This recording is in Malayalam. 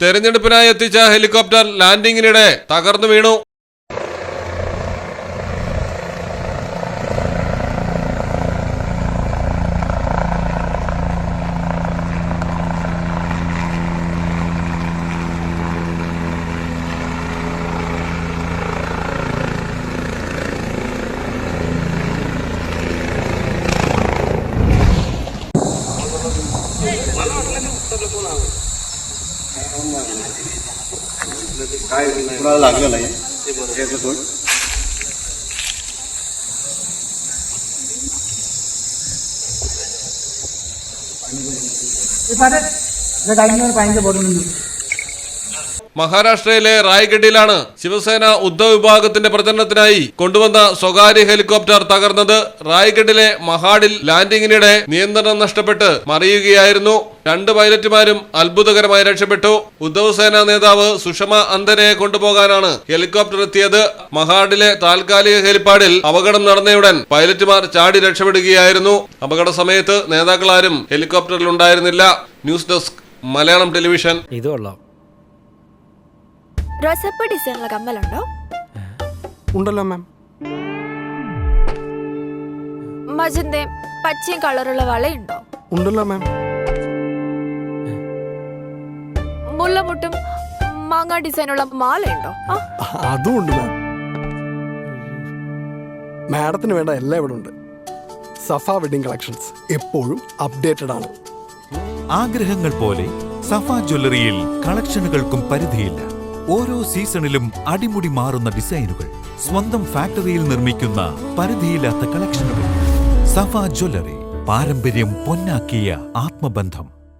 തെരഞ്ഞെടുപ്പിനായി എത്തിച്ച ഹെലികോപ്റ്റർ ലാൻഡിങ്ങിനിടെ തകർന്നു വീണു. മഹാരാഷ്ട്രയിലെ റായ്ഗഡിലാണ് ശിവസേന ഉദ്ധവ് വിഭാഗത്തിന്റെ പ്രചരണത്തിനായി കൊണ്ടുവന്ന സ്വകാര്യ ഹെലികോപ്റ്റർ തകർന്നത്. റായ്ഗഡിലെ മഹാഡിൽ ലാൻഡിങ്ങിനിടെ നിയന്ത്രണം നഷ്ടപ്പെട്ട് മറിയുകയായിരുന്നു. 2 പൈലറ്റുമാരും അത്ഭുതകരമായി രക്ഷപ്പെട്ടു. ഉദ്ധവ് സേന നേതാവ് സുഷമ അന്തരയെ കൊണ്ടുപോകാനാണ് ഹെലികോപ്റ്റർ എത്തിയത്. മഹാഡിലെ താൽക്കാലിക ഹെലിപ്പാഡിൽ അപകടം നടന്നയുടൻ പൈലറ്റുമാർ ചാടി രക്ഷപ്പെടുകയായിരുന്നു. അപകട സമയത്ത് നേതാക്കളാരും ഹെലികോപ്റ്ററിൽ ഉണ്ടായിരുന്നില്ല. News desk Malayalam television. റോസപ്പ ഡിസൈനുള്ള കമ്മലുണ്ടോ? ഉണ്ടല്ലോ മാം. മജന്തയും പച്ചയും കളറുള്ള വളയുണ്ടോ? ഉണ്ടല്ലോ മാം. മുല്ലമുട്ടും മാങ്ങ ഡിസൈനുള്ള മാലയുണ്ടോ? അതും ഉണ്ട് മാം. മാഡത്തിന് വേണ്ട എല്ലാം ഇവിടെ ഉണ്ട്. സഫ വെഡിങ് കളക്ഷൻസ് എപ്പോഴും അപ്ഡേറ്റഡ് ആണ്. ആഗ്രഹങ്ങൾ പോലെ സഫ ജ്വല്ലറിയിൽ കളക്ഷനുകൾക്കും പരിധിയില്ല. ഓരോ സീസണിലും അടിമുടി മാറുന്ന ഡിസൈനുകൾ, സ്വന്തം ഫാക്ടറിയിൽ നിർമ്മിക്കുന്ന പരിധിയില്ലാത്ത കളക്ഷനുകൾ. സഫ ജ്വല്ലറി, പാരമ്പര്യം പൊന്നാക്കിയ ആത്മബന്ധം.